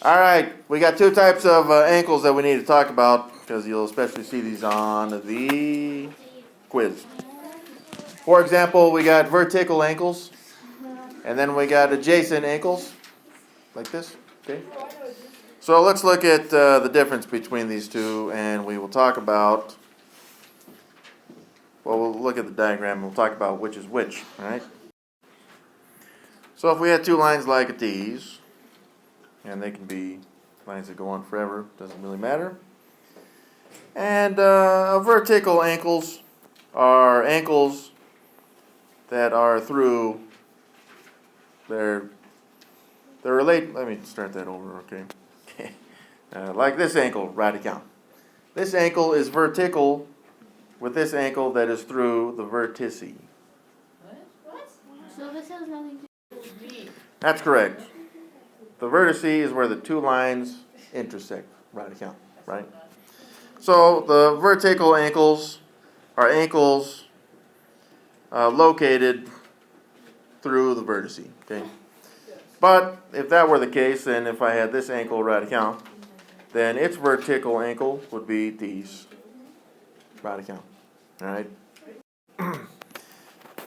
All right, we got two types of ankles that we need to talk about because you'll especially see these on the quiz. For example, we got vertical ankles, and then we got adjacent ankles, like this. Okay. So let's look at the difference between these two, and we will talk about. Well, we'll look at the diagram and we'll talk about which is which. All right. So if we had two lines like these, and they can be lines that go on forever, doesn't really matter. And vertical ankles are ankles that are through they're related. Let me start that over, okay? Like this ankle, radical. This ankle is vertical with this ankle that is through the vertice. What? So this has nothing to do with me. That's correct. The vertice is where the two lines intersect, radical, right? So the vertical ankles are ankles located through the vertice, okay? But if that were the case, then if I had this ankle radical, then its vertical ankle would be these radical, all right?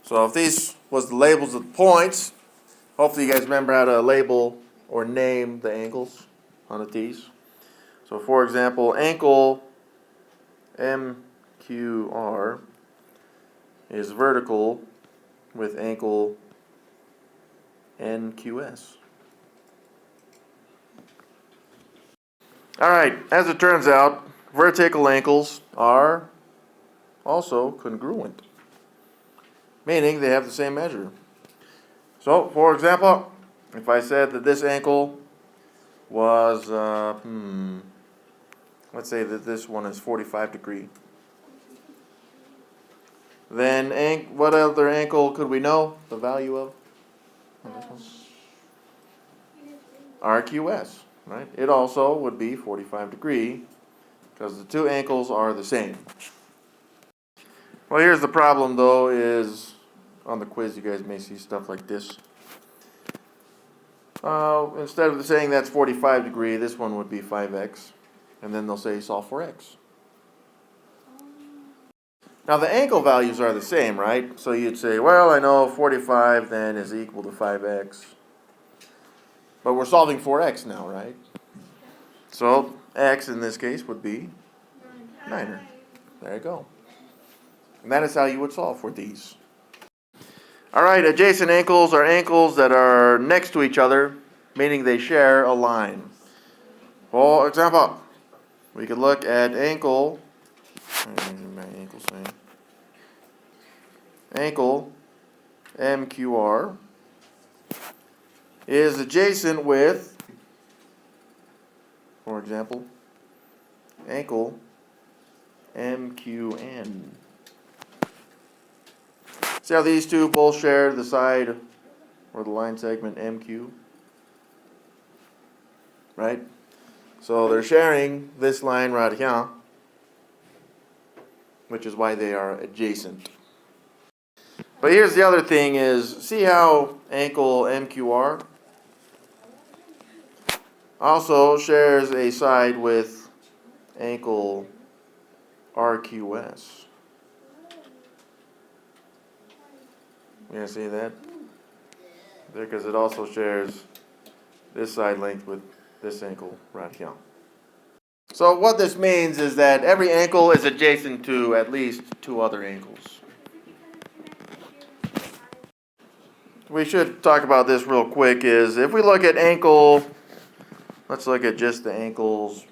So if these was the labels of the points, hopefully you guys remember how to label or name the ankles on the T's. So for example, ankle MQR is vertical with ankle NQS. All right, as it turns out, vertical ankles are also congruent, meaning they have the same measure. So, for example, if I said that this ankle was, let's say that this one is 45 degree, then what other ankle could we know the value of on this one? RQS, right? It also would be 45 degree because the two ankles are the same. Well, here's the problem though, is on the quiz you guys may see stuff like this. Instead of saying that's 45 degree, this one would be 5x. And then they'll say solve for x. Now the ankle values are the same, right? So you'd say, well, I know 45 then is equal to 5x. But we're solving for x now, right? So x in this case would be 9. There you go. And that is how you would solve for these. All right, adjacent ankles are ankles that are next to each other, meaning they share a line. For example, we could look at ankle MQR is adjacent with, for example, ankle MQN. See how these two both share the side or the line segment MQ? Right? So they're sharing this line radical, which is why they are adjacent. But here's the other thing is, see how ankle MQR also shares a side with ankle RQS. You guys see that? There, because it also shares this side length with this ankle radical. So what this means is that every ankle is adjacent to at least two other ankles. We should talk about this real quick is if we look at ankle, let's look at just the ankles.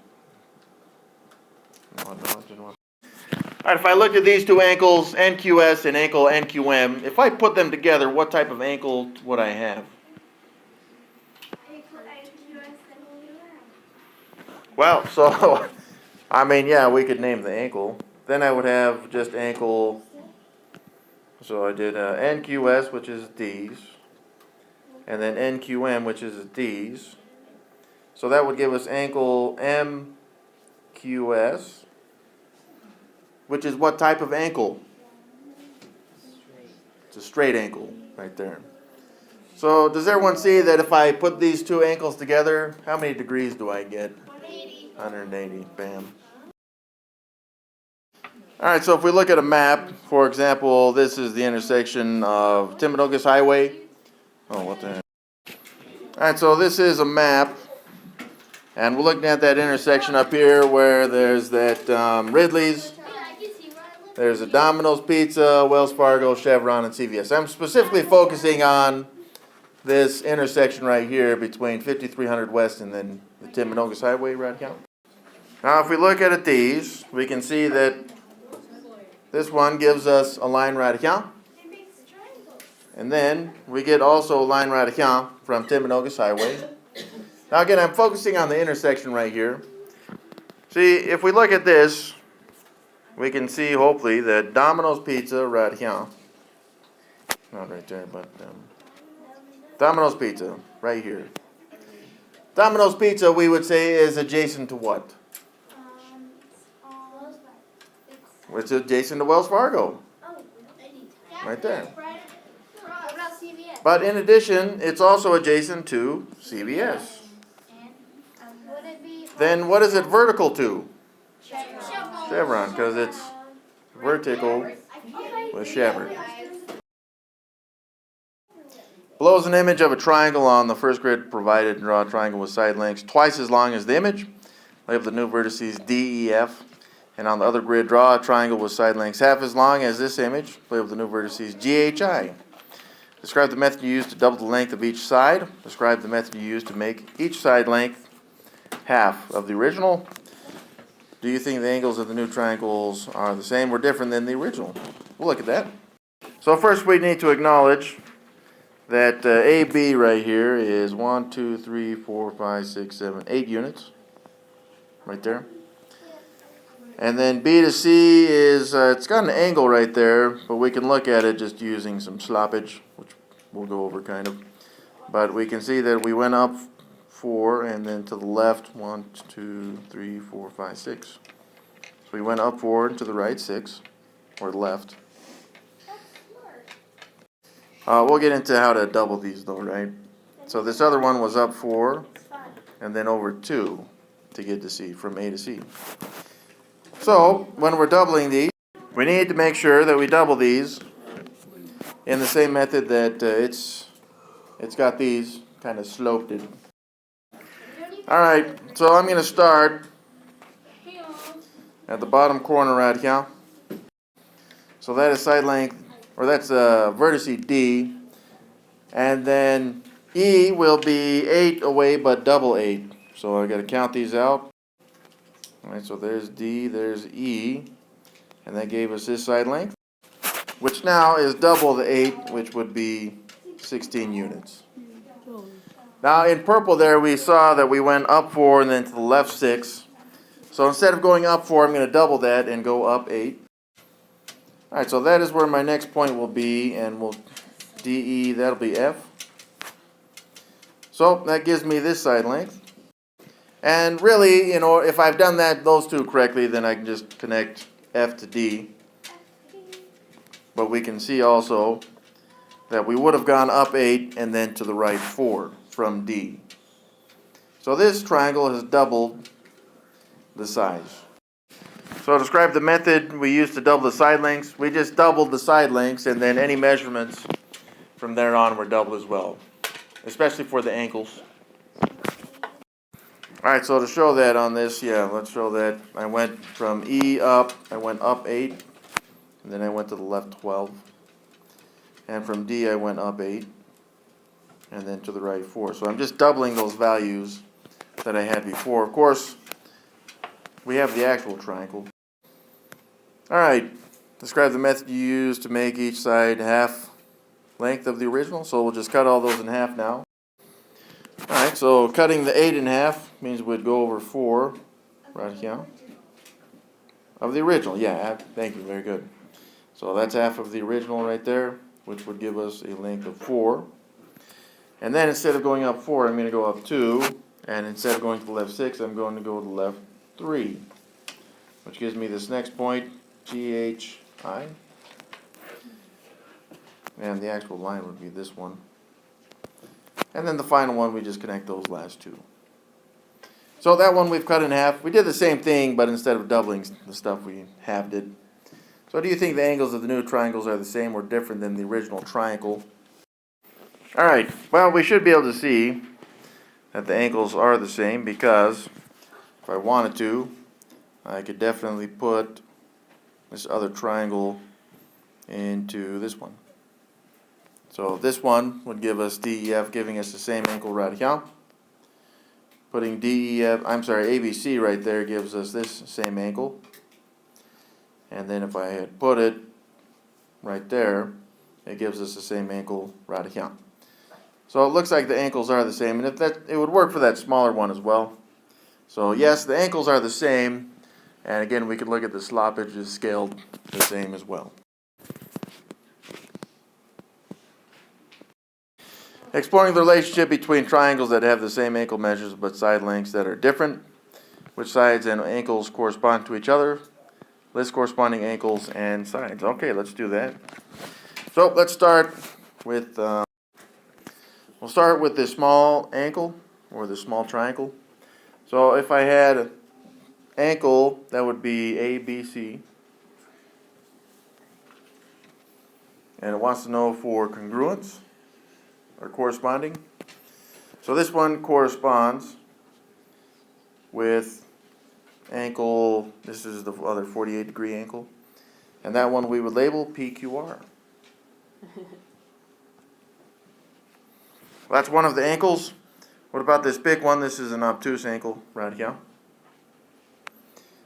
Alright, if I look at these two ankles, NQS and ankle NQM, if I put them together, what type of ankle would I have? Well, so, I mean, yeah, we could name the ankle. Then I would have just ankle, so I did NQS, which is these, and then NQM, which is these. So that would give us ankle MQS, which is what type of ankle? It's a straight ankle right there. So does everyone see that if I put these two angles together, how many degrees do I get? 180. 180. Bam. All right, so if we look at a map, for example, this is the intersection of Timpanogos Highway. Oh, what the heck? All right, so this is a map, and we're looking at that intersection up here where there's that Ridley's, there's a Domino's Pizza, Wells Fargo, Chevron, and CVS. I'm specifically focusing on this intersection right here between 5300 West and then the Timpanogos Highway, right here. Now, if we look at these, we can see that this one gives us a line right here. And then we get also a line right here from Timpanogos Highway. Now again, I'm focusing on the intersection right here. See, if we look at this, we can see hopefully that Domino's Pizza right here. Not right there, but Domino's Pizza right here. Domino's Pizza, we would say, is adjacent to what? It's adjacent to Wells Fargo. Right there. What about CVS? But in addition, it's also adjacent to CVS. Would it be Then what is it vertical to? Chevron? Chevron, because it's vertical with Chevron. Below is an image of a triangle on the first grid provided. Draw a triangle with side lengths twice as long as the image. Label the new vertices D, E, F. And on the other grid, draw a triangle with side lengths half as long as this image. Label the new vertices G, H, I. Describe the method you use to double the length of each side. Describe the method you use to make each side length half of the original. Do you think the angles of the new triangles are the same or different than the original? We'll look at that. So first we need to acknowledge that AB right here is 1, 2, 3, 4, 5, 6, 7, 8 units. Right there. And then B to C is, it's got an angle right there, but we can look at it just using some sloppage, which we'll go over kind of. But we can see that we went up 4, and then to the left, 1, 2, 3, 4, 5, 6. So we went up 4 and to the right 6, or left. We'll get into how to double these though, right? So this other one was up 4, and then over 2 to get to C, from A to C. So, when we're doubling these, we need to make sure that we double these in the same method that it's got these kind of sloped. Alright, so I'm going to start at the bottom corner right here. So that is side length, or that's vertice D. And then E will be 8 away, but double 8. So I got to count these out. Alright, so there's D, there's E, and that gave us this side length, which now is double the 8, which would be 16 units. Now in purple there we saw that we went up 4 and then to the left 6. So instead of going up 4, I'm going to double that and go up 8. Alright, so that is where my next point will be, and we'll DE, that'll be F. So that gives me this side length. And really, if I've done those two correctly, then I can just connect F to D. But we can see also that we would have gone up 8 and then to the right 4 from D. So this triangle has doubled the size. So describe the method we use to double the side lengths. We just doubled the side lengths, and then any measurements from there on were doubled as well, especially for the ankles. Alright, so to show that on this, let's show that I went from E up, I went up 8, and then I went to the left 12. And from D I went up 8, and then to the right 4. So I'm just doubling those values that I had before. Of course, we have the actual triangle. Alright, describe the method you use to make each side half length of the original. So we'll just cut all those in half now. Alright, so cutting the 8 in half means we'd go over 4 right here. Of the original, thank you, very good. So that's half of the original right there, which would give us a length of 4. And then instead of going up 4, I'm going to go up 2. And instead of going to the left 6, I'm going to go to the left 3. Which gives me this next point, GHI. And the actual line would be this one. And then the final one, we just connect those last two. So that one we've cut in half. We did the same thing, but instead of doubling the stuff, we halved it. So do you think the angles of the new triangles are the same or different than the original triangle? All right, well, we should be able to see that the angles are the same because if I wanted to, I could definitely put this other triangle into this one. So this one would give us DEF, giving us the same angle right here. Putting ABC right there gives us this same angle. And then if I had put it right there, it gives us the same angle right here. So it looks like the ankles are the same, and if that, it would work for that smaller one as well. So yes, the ankles are the same, and again, we could look at the sloppage is scaled the same as well. Exploring the relationship between triangles that have the same ankle measures but side lengths that are different. Which sides and ankles correspond to each other? List corresponding ankles and sides. Okay, let's do that. So let's start with, we'll start with the small ankle, or the small triangle. So if I had an ankle, that would be ABC. And it wants to know for congruence, or corresponding. So this one corresponds with ankle, this is the other 48-degree ankle, and that one we would label PQR. Well, that's one of the ankles. What about this big one? This is an obtuse ankle right here.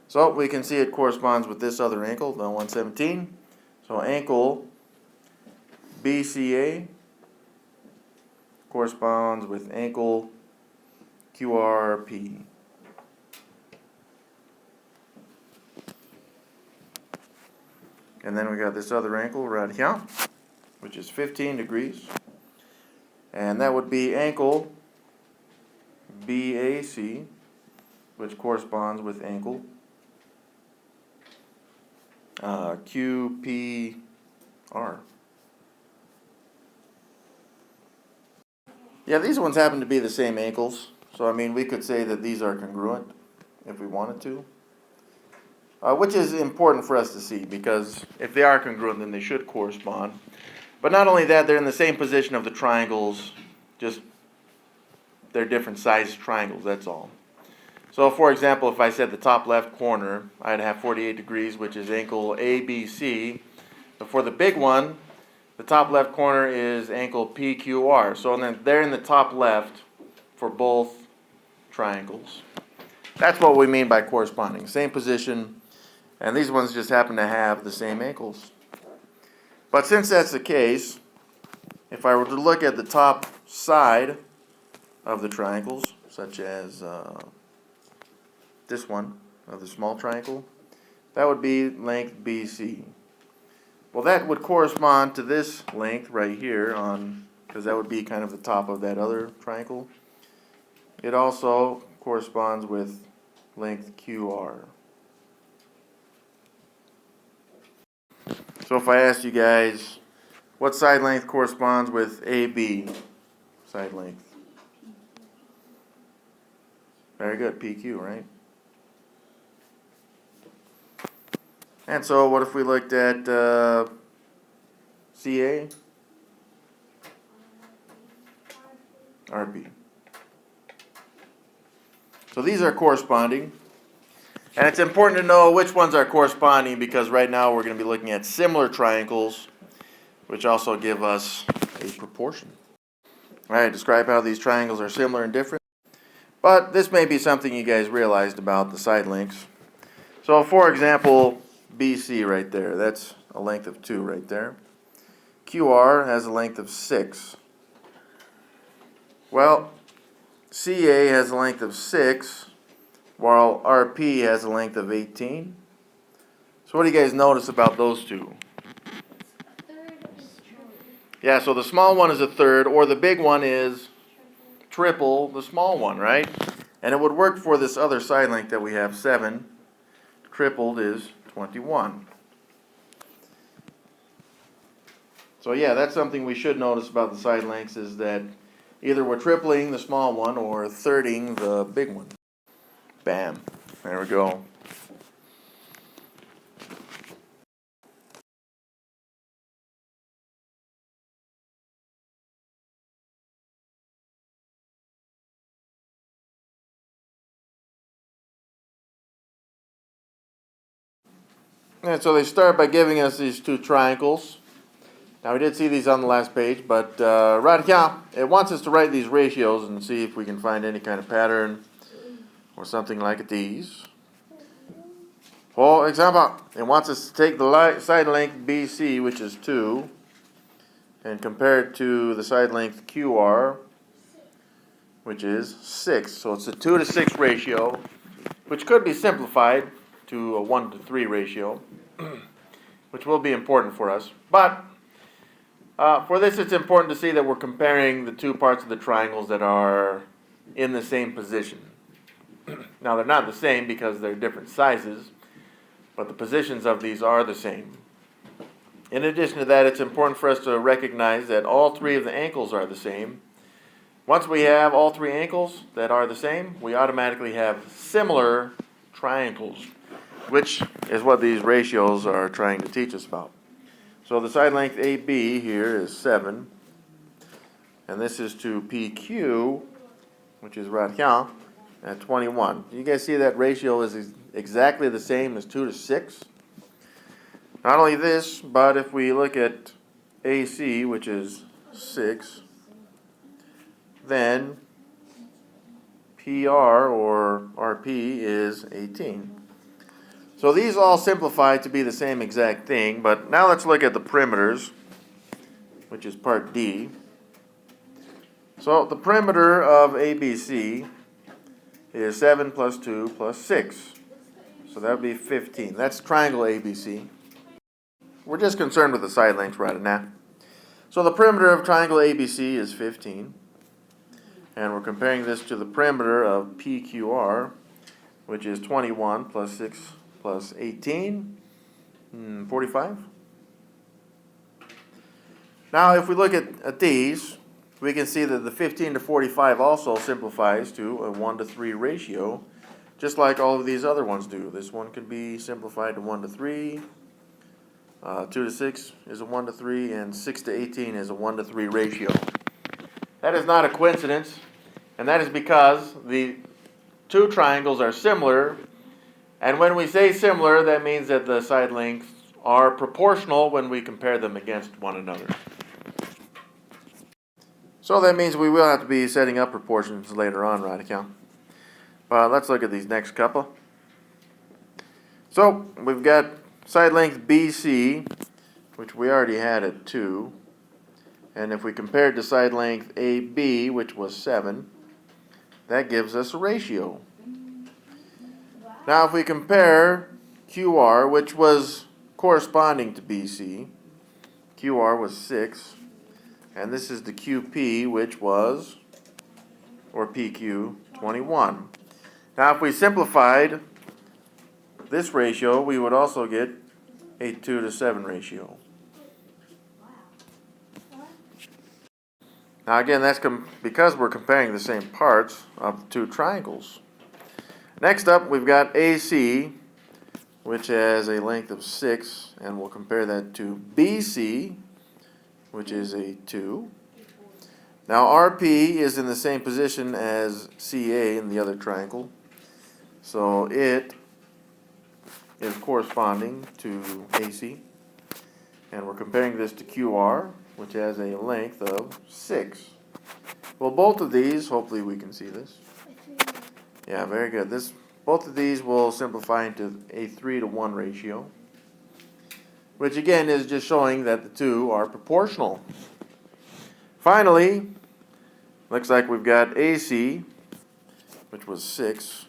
So we can see it corresponds with this other ankle, the 117. So ankle BCA corresponds with ankle QRP. And then we got this other ankle right here, which is 15 degrees. And that would be ankle BAC, which corresponds with ankle QPR. Yeah, these ones happen to be the same ankles. So, I mean, we could say that these are congruent if we wanted to. Which is important for us to see, because if they are congruent, then they should correspond. But not only that, they're in the same position of the triangles, just they're different sized triangles, that's all. So for example, if I said the top left corner, I'd have 48 degrees, which is ankle ABC. But for the big one, the top left corner is ankle PQR. So then they're in the top left for both triangles. That's what we mean by corresponding. Same position. And these ones just happen to have the same ankles. But since that's the case, if I were to look at the top side of the triangles, such as this one, of the small triangle, that would be length BC. Well, that would correspond to this length right here, because that would be kind of the top of that other triangle. It also corresponds with length QR. So if I asked you guys, what side length corresponds with AB side length? Very good, PQ, right? And so what if we looked at CA? RB. So these are corresponding. And it's important to know which ones are corresponding, because right now we're going to be looking at similar triangles, which also give us a proportion. All right, describe how these triangles are similar and different. But this may be something you guys realized about the side lengths. So for example, BC right there, that's a length of 2 right there. QR has a length of 6. Well, CA has a length of 6, while RP has a length of 18. So what do you guys notice about those two? Yeah, so the small one is a third, or the big one is triple the small one, right? And it would work for this other side length that we have, 7. Tripled is 21. So yeah, that's something we should notice about the side lengths, is that either we're tripling the small one or thirding the big one. Bam. There we go. And so they start by giving us these two triangles. Now we did see these on the last page, but right here, it wants us to write these ratios and see if we can find any kind of pattern or something like these. For example, it wants us to take the side length BC, which is 2, and compare it to the side length QR, which is 6. So it's a 2 to 6 ratio, which could be simplified to a 1 to 3 ratio, which will be important for us. But for this, it's important to see that we're comparing the two parts of the triangles that are in the same position. Now, they're not the same because they're different sizes, but the positions of these are the same. In addition to that, it's important for us to recognize that all three of the ankles are the same. Once we have all three ankles that are the same, we automatically have similar triangles, which is what these ratios are trying to teach us about. So the side length AB here is 7, and this is to PQ, which is right here, at 21. You guys see that ratio is exactly the same as 2 to 6? Not only this, but if we look at AC, which is 6, then PR or RP is 18. So these all simplify to be the same exact thing, but now let's look at the perimeters, which is part D. So the perimeter of ABC is 7 plus 2 plus 6. So that would be 15. That's triangle ABC. We're just concerned with the side lengths right now. So the perimeter of triangle ABC is 15. And we're comparing this to the perimeter of PQR, which is 21 plus 6 plus 18, 45. Now if we look at these, we can see that the 15 to 45 also simplifies to a 1 to 3 ratio, just like all of these other ones do. This one can be simplified to 1 to 3, 2 to 6 is a 1 to 3, and 6 to 18 is a 1 to 3 ratio. That is not a coincidence, and that is because the two triangles are similar, and when we say similar, that means that the side lengths are proportional when we compare them against one another. So that means we will have to be setting up proportions later on, right, account? But let's look at these next couple. So we've got side length BC, which we already had at 2. And if we compared to side length AB, which was 7, that gives us a ratio. Now if we compare QR, which was corresponding to BC, QR was 6, and this is the QP, which was, or PQ, 21. Now if we simplified this ratio, we would also get a 2 to 7 ratio. Now again, that's because we're comparing the same parts of the two triangles. Next up, we've got AC, which has a length of 6, and we'll compare that to BC, which is a 2. Now RP is in the same position as CA in the other triangle, so it is corresponding to AC. And we're comparing this to QR, which has a length of 6. Well, both of these, hopefully we can see this. Yeah, very good. Both of these will simplify into a 3 to 1 ratio, which again is just showing that the two are proportional. Finally, looks like we've got AC, which was 6,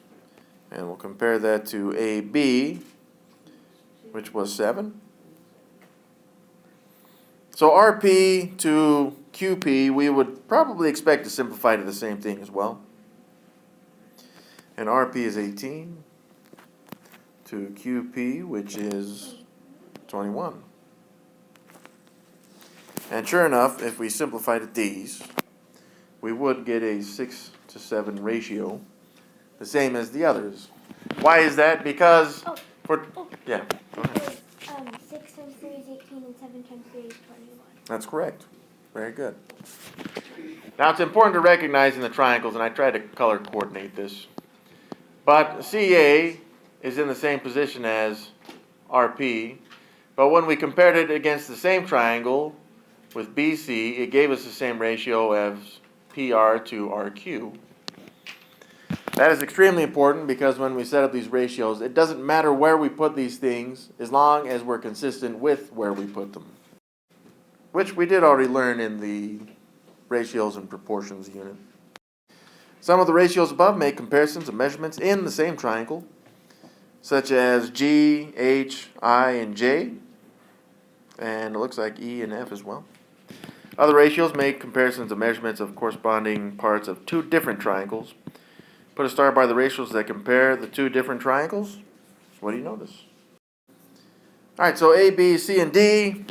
and we'll compare that to AB, which was 7. So RP to QP, we would probably expect to simplify to the same thing as well. And RP is 18 to QP, which is 21. And sure enough, if we simplify to these, we would get a 6 to 7 ratio, the same as the others. Why is that? Because yeah. Go ahead. 6 times 3 is 18 and 7 times 3 is 21. That's correct. Very good. Now it's important to recognize in the triangles, and I try to color coordinate this, but CA is in the same position as RP, but when we compared it against the same triangle with BC, it gave us the same ratio as PR to RQ. That is extremely important because when we set up these ratios, it doesn't matter where we put these things as long as we're consistent with where we put them, which we did already learn in the ratios and proportions unit. Some of the ratios above make comparisons of measurements in the same triangle, such as G, H, I, and J, and it looks like E and F as well. Other ratios make comparisons of measurements of corresponding parts of two different triangles. Put a star by the ratios that compare the two different triangles. What do you notice? All right, so A, B, C, and D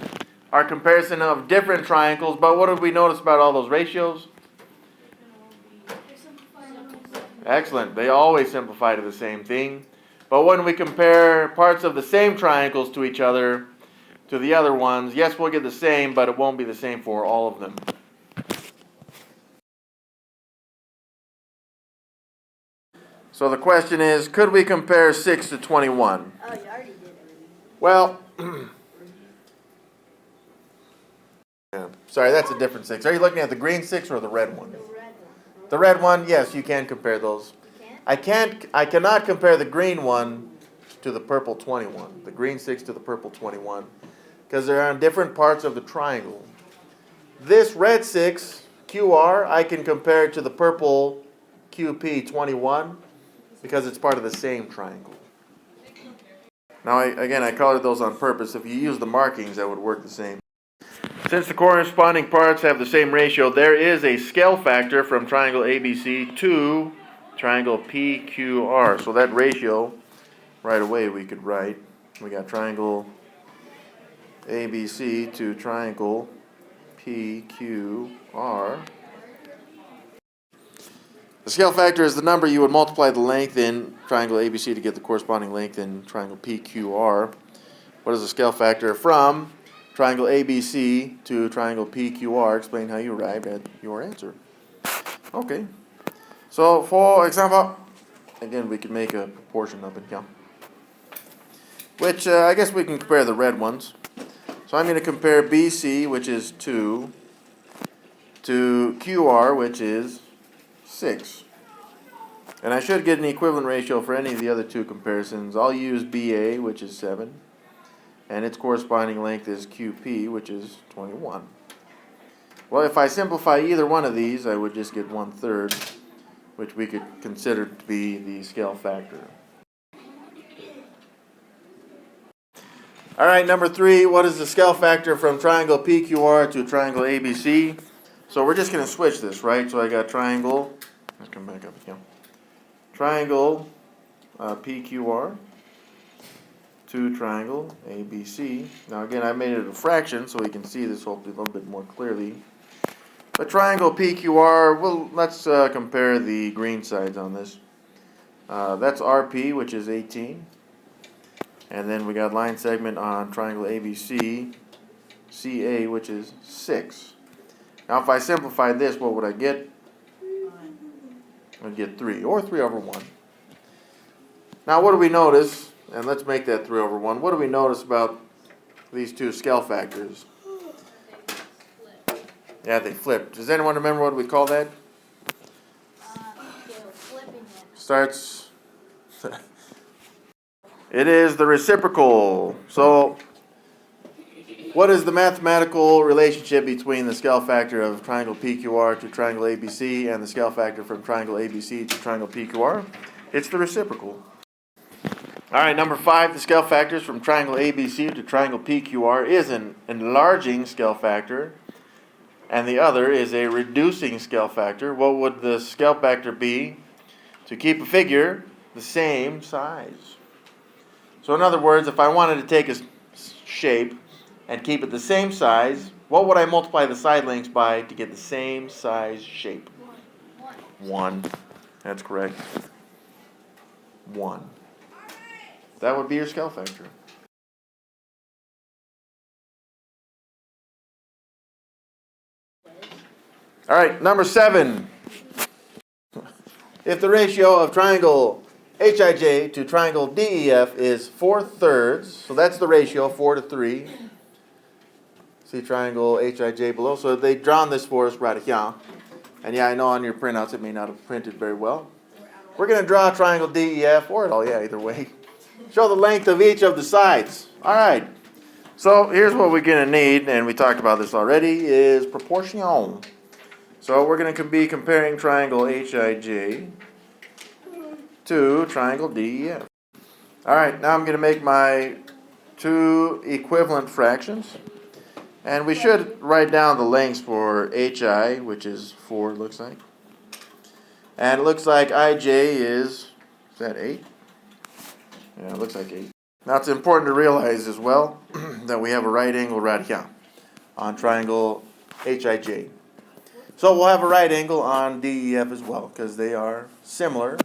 are comparison of different triangles, but what did we notice about all those ratios? Excellent. They always simplify to the same thing. But when we compare parts of the same triangles to each other, to the other ones, yes, we'll get the same, but it won't be the same for all of them. So the question is, could we compare 6 to 21? Oh, you already did it. Well, yeah, sorry, that's a different 6. Are you looking at the green 6 or the red one? The red one. The red one, yes, you can compare those. You can't? I cannot compare the green one to the purple 21. The green 6 to the purple 21. Because they're on different parts of the triangle. This red 6, QR, I can compare to the purple QP 21 because it's part of the same triangle. Now, I colored those on purpose. If you use the markings, that would work the same. Since the corresponding parts have the same ratio, there is a scale factor from triangle ABC to triangle PQR. So that ratio, right away we could write, we got triangle ABC to triangle PQR. The scale factor is the number you would multiply the length in triangle ABC to get the corresponding length in triangle PQR. What is the scale factor from triangle ABC to triangle PQR? Explain how you arrived at your answer. Okay. So, for example, again, we can make a proportion up and down, which I guess we can compare the red ones. So I'm going to compare BC, which is 2, to QR, which is 6. And I should get an equivalent ratio for any of the other two comparisons. I'll use BA, which is 7, and its corresponding length is QP, which is 21. Well, if I simplify either one of these, I would just get 1/3, which we could consider to be the scale factor. All right, number 3, what is the scale factor from triangle PQR to triangle ABC? So we're just going to switch this, right? So I got triangle, let's come back up again. Triangle PQR to triangle ABC. Now again, I made it a fraction so we can see this hopefully a little bit more clearly. But triangle PQR, well, let's compare the green sides on this. That's RP, which is 18. And then we got line segment on triangle ABC, CA, which is 6. Now if I simplify this, what would I get? I'd get 3, or 3 over 1. Now what do we notice? And let's make that 3 over 1. What do we notice about these two scale factors? Yeah, they flipped. Does anyone remember what we call that? They were flipping it. Starts... It is the reciprocal. So, what is the mathematical relationship between the scale factor of triangle PQR to triangle ABC and the scale factor from triangle ABC to triangle PQR? It's the reciprocal. All right, number 5, the scale factors from triangle ABC to triangle PQR is an enlarging scale factor, and the other is a reducing scale factor. What would the scale factor be to keep a figure the same size? So in other words, if I wanted to take a shape and keep it the same size, what would I multiply the side lengths by to get the same size shape? 1. 1. That's correct. 1. That would be your scale factor. All right, number 7. If the ratio of triangle HIJ to triangle DEF is 4/3, so that's the ratio, 4:3. See triangle HIJ below. So they've drawn this for us right here. And yeah, I know on your printouts it may not have printed very well. We're going to draw triangle DEF, or it all, yeah, either way. Show the length of each of the sides. All right. So here's what we're going to need, and we talked about this already, is proportion. So we're going to be comparing triangle HIJ to triangle DEF. All right, now I'm going to make my 2 equivalent fractions. And we should write down the lengths for HI, which is 4, it looks like. And it looks like IJ is that 8? Yeah, it looks like 8. Now it's important to realize as well that we have a right angle right here on triangle HIJ. So we'll have a right angle on DEF as well, because they are similar.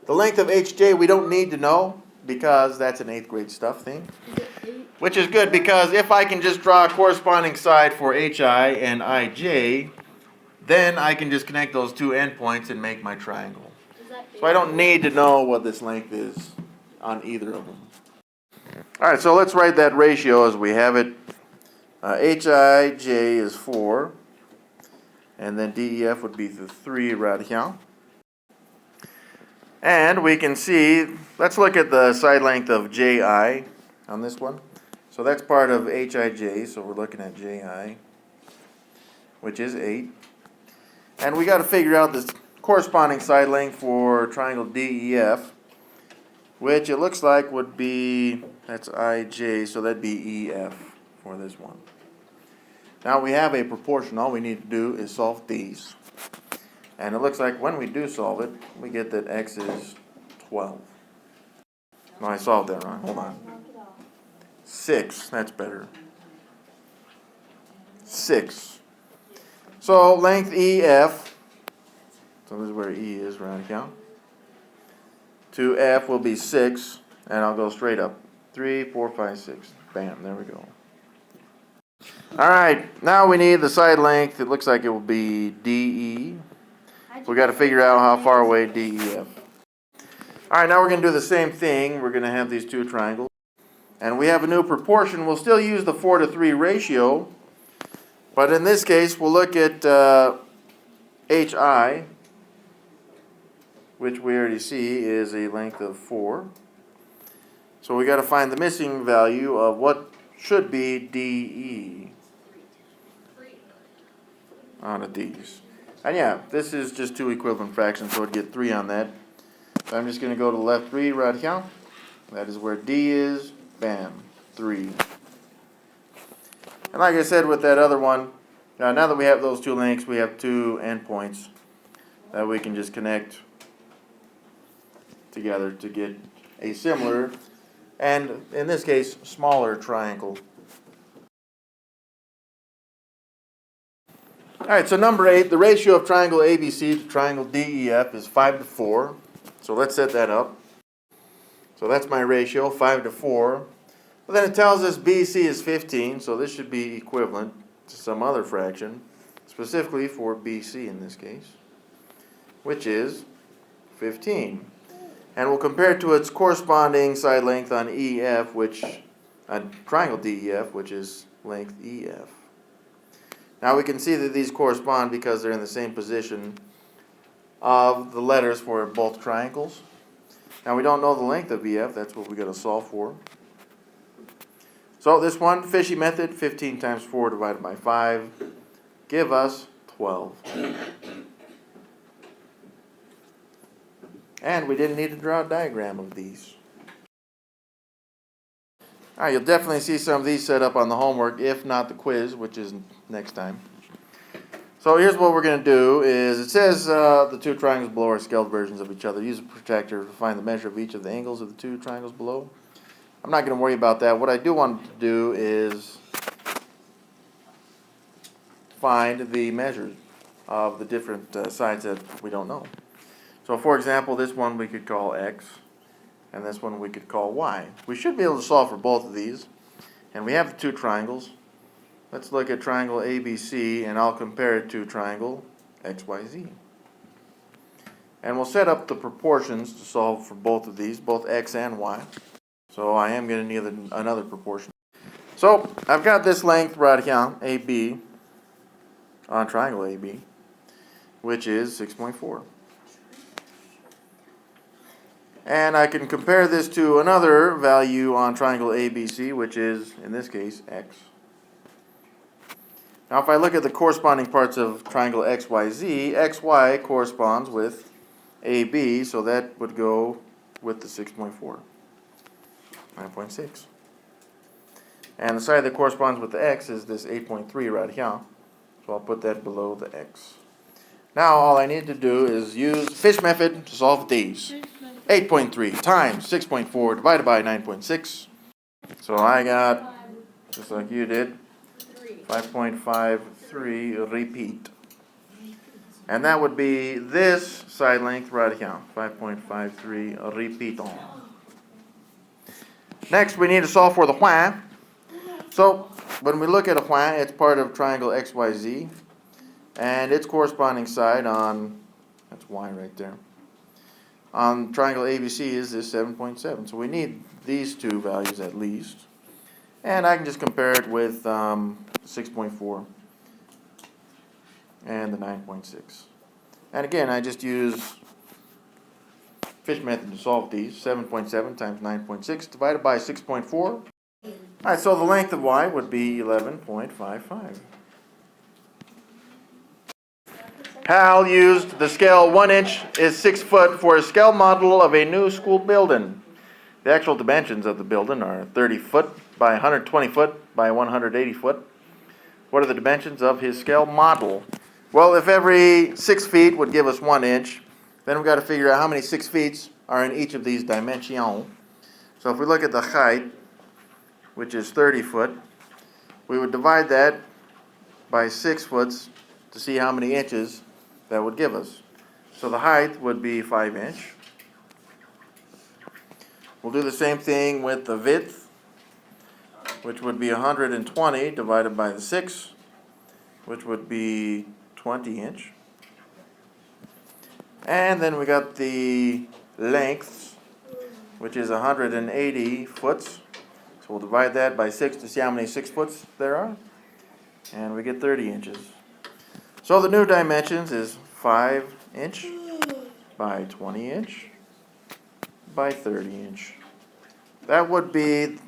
The length of HJ we don't need to know, because that's an 8th grade stuff thing. Which is good, because if I can just draw a corresponding side for HI and IJ, then I can just connect those 2 endpoints and make my triangle. So I don't need to know what this length is on either of them. All right, so let's write that ratio as we have it. HIJ is 4, and then DEF would be the 3 right here. And we can see, let's look at the side length of JI on this one. So that's part of HIJ, so we're looking at JI, which is 8. And we got to figure out this corresponding side length for triangle DEF, which it looks like would be, that's IJ, so that'd be EF for this one. Now we have a proportion. All we need to do is solve these. And it looks like when we do solve it, we get that X is 12. No, I solved that wrong. Hold on. 6. That's better. 6. So length EF, so this is where E is right here, to F will be 6, and I'll go straight up. 3, 4, 5, 6. Bam, there we go. All right, now we need the side length. It looks like it will be DE. So we got to figure out how far away DEF. All right, now we're going to do the same thing. We're going to have these 2 triangles. And we have a new proportion. We'll still use the 4:3 ratio. But in this case, we'll look at HI, which we already see is a length of 4. So we got to find the missing value of what should be DE on a D's. And yeah, this is just 2 equivalent fractions, so I'd get 3 on that. So I'm just going to go to the left 3 right here. That is where D is. Bam, 3. And like I said with that other one, now that we have those 2 lengths, we have 2 endpoints that we can just connect together to get a similar, and in this case, smaller triangle. All right, so number 8, the ratio of triangle ABC to triangle DEF is 5:4. So let's set that up. So that's my ratio, 5:4. But then it tells us BC is 15, so this should be equivalent to some other fraction, specifically for BC in this case, which is 15. And we'll compare it to its corresponding side length on EF, which, triangle DEF, which is length EF. Now we can see that these correspond because they're in the same position of the letters for both triangles. Now we don't know the length of EF, that's what we got to solve for. So this one, fishy method, 15 times 4 divided by 5, give us 12. And we didn't need to draw a diagram of these. All right, you'll definitely see some of these set up on the homework, if not the quiz, which is next time. So here's what we're going to do is, it says the 2 triangles below are scaled versions of each other. Use a protractor to find the measure of each of the angles of the 2 triangles below. I'm not going to worry about that. What I do want to do is find the measures of the different sides that we don't know. So for example, this one we could call x, and this one we could call y. We should be able to solve for both of these, and we have the two triangles. Let's look at triangle ABC, and I'll compare it to triangle XYZ. And we'll set up the proportions to solve for both of these, both x and y. So I am going to need another proportion. So I've got this length right here, AB, on triangle AB, which is 6.4. And I can compare this to another value on triangle ABC, which is, in this case, x. Now if I look at the corresponding parts of triangle XYZ, XY corresponds with AB, so that would go with the 6.4, 9.6. And the side that corresponds with the x is this 8.3 right here, so I'll put that below the x. Now all I need to do is use the fish method to solve these. 8.3 times 6.4 divided by 9.6. So I got, just like you did, 5.53 repeat. And that would be this side length right here, 5.53 repeat on. Next, we need to solve for the y. So, when we look at a y, it's part of triangle XYZ, and its corresponding side on, that's y right there, on triangle ABC is this 7.7. So we need these two values at least. And I can just compare it with 6.4 and the 9.6. And again, I just use fish method to solve these. 7.7 times 9.6 divided by 6.4. Alright, so the length of y would be 11.55. Hal used the scale 1 inch is 6 foot for a scale model of a new school building. The actual dimensions of the building are 30 foot by 120 foot by 180 foot. What are the dimensions of his scale model? Well, if every 6 feet would give us 1 inch, then we've got to figure out how many 6 feet are in each of these dimensions. So if we look at the height, which is 30 foot, we would divide that by 6 foot to see how many inches that would give us. So the height would be 5 inch. We'll do the same thing with the width, which would be 120 divided by the 6, which would be 20 inch. And then we got the length, which is 180 foot. So we'll divide that by 6 to see how many 6 foot there are. And we get 30 inches. So the new dimensions is 5 inch by 20 inch by 30 inch. That would be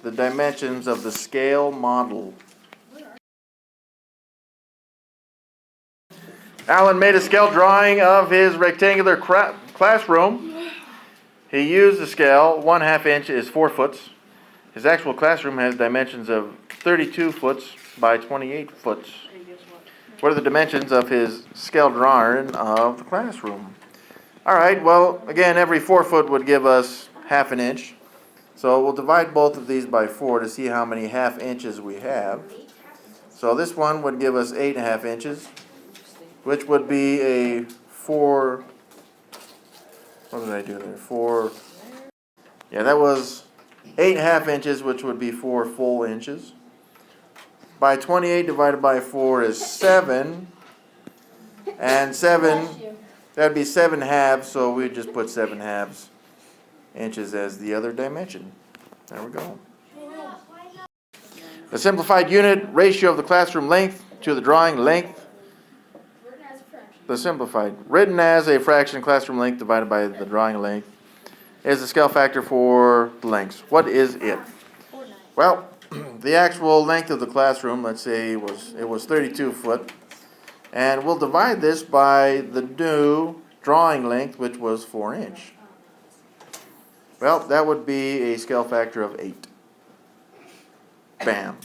the dimensions of the scale model. Alan made a scale drawing of his rectangular classroom. He used the scale. 1/2 inch is 4 foot. His actual classroom has dimensions of 32 foot by 28 foot. What are the dimensions of his scale drawing of the classroom? All right, well, again, every 4 foot would give us 1/2 inch. So we'll divide both of these by 4 to see how many 1/2 inches we have. So this one would give us 8.5 inches, which would be a 4, what did I do there? 4, yeah, that was 8.5 inches, which would be 4 full inches. By 28 divided by 4 is 7, and 7, that'd be 7 halves, so we just put 7 halves inches as the other dimension. There we go. The simplified unit ratio of the classroom length to the drawing length. The simplified, written as a fraction classroom length divided by the drawing length, is the scale factor for the lengths. What is it? Well, the actual length of the classroom, let's say it was 32 foot, and we'll divide this by the new drawing length, which was 4 inch. Well, that would be a scale factor of 8. Bam.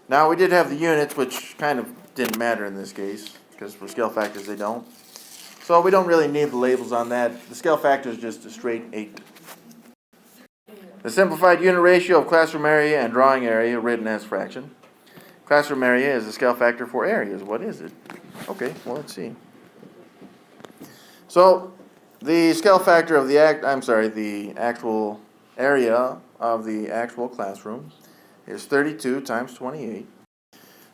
Now we did have the units, which kind of didn't matter in this case, because for scale factors they don't. So we don't really need the labels on that. The scale factor is just a straight 8. The simplified unit ratio of classroom area and drawing area written as fraction. classroom area is the scale factor for areas. What is it? Okay, well, let's see. So, the scale factor of the actual area of the actual classroom is 32 times 28.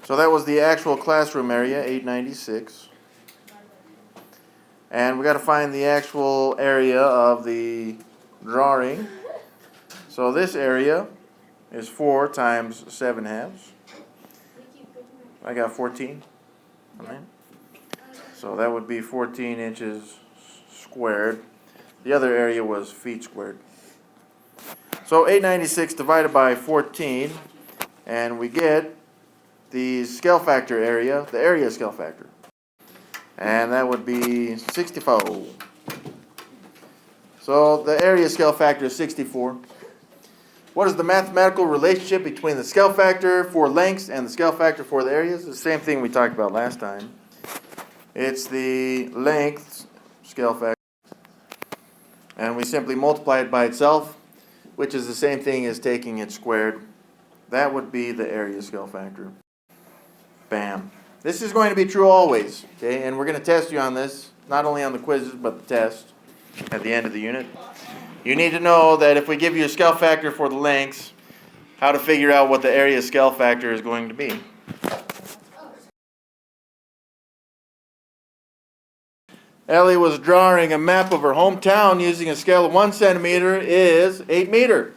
So that was the actual classroom area, 896. And we got to find the actual area of the drawing. So this area is 4 times 7/2. I got 14. Right. So that would be 14 inches squared. The other area was feet squared. So 896 divided by 14, and we get the scale factor area, the area scale factor. And that would be 64. So the area scale factor is 64. What is the mathematical relationship between the scale factor for lengths and the scale factor for the areas? It's the same thing we talked about last time. It's the length scale factor. And we simply multiply it by itself, which is the same thing as taking it squared. That would be the area scale factor. Bam. This is going to be true always, okay? And we're going to test you on this, not only on the quizzes, but the test at the end of the unit. You need to know that if we give you a scale factor for the lengths, how to figure out what the area scale factor is going to be. Ellie was drawing a map of her hometown using a scale of 1 centimeter is 8 meters.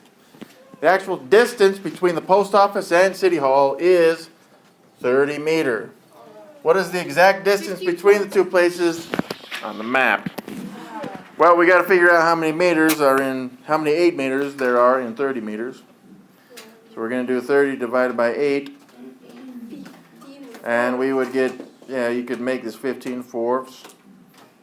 The actual distance between the post office and City Hall is 30 meters. What is the exact distance between the two places on the map? Well, we got to figure out how many 8 meters there are in 30 meters. So we're going to do 30 divided by 8. And we would get, you could make this 15/4.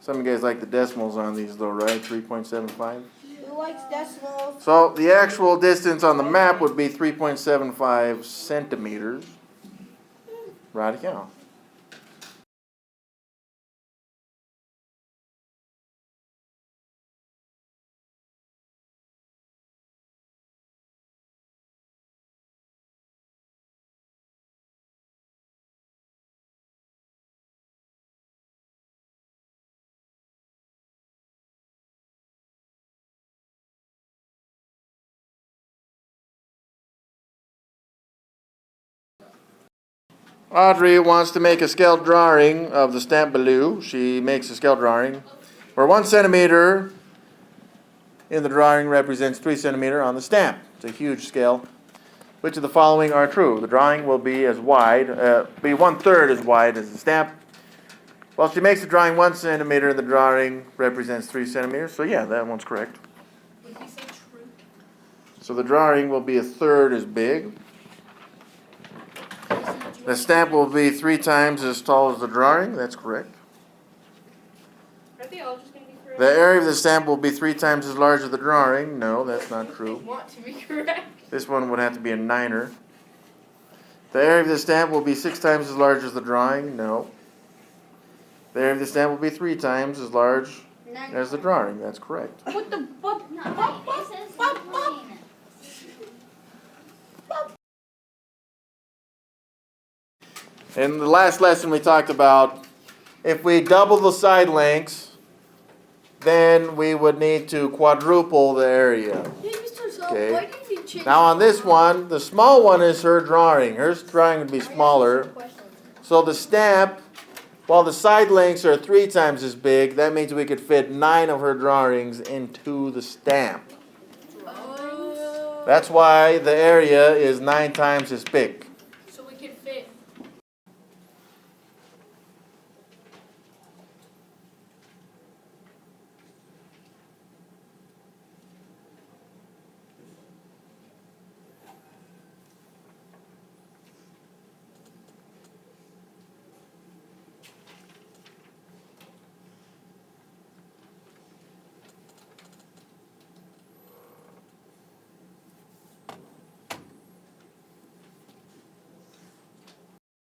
Some of you guys like the decimals on these though, right? 3.75. Who likes decimals? So the actual distance on the map would be 3.75 centimeters. Radical. Audrey wants to make a scale drawing of the stamp below. She makes a scale drawing where 1 centimeter in the drawing represents 3 centimeters on the stamp. It's a huge scale. Which of the following are true? The drawing will be as wide, be 1/3 as wide as the stamp. Well, she makes the drawing 1 centimeter and the drawing represents 3 centimeters. So yeah, that one's correct. Would you say true? So the drawing will be 1/3 as big. The stamp will be 3 times as tall as the drawing. That's correct. Are they all just going to be correct? The area of the stamp will be 3 times as large as the drawing. No, that's not true. I want to be correct. This one would have to be a 9er. The area of the stamp will be 6 times as large as the drawing. No. The area of the stamp will be 3 times as large as the drawing. That's correct. What the fuck? No, wait, it says 9. In the last lesson we talked about if we double the side lengths, then we would need to quadruple the area. Hey, Mr. Salt, Okay. why did you change Now on this one, the small one is her drawing. Her drawing would be smaller. So the stamp, while the side lengths are 3 times as big, that means we could fit 9 of her drawings into the stamp. That's why the area is 9 times as big.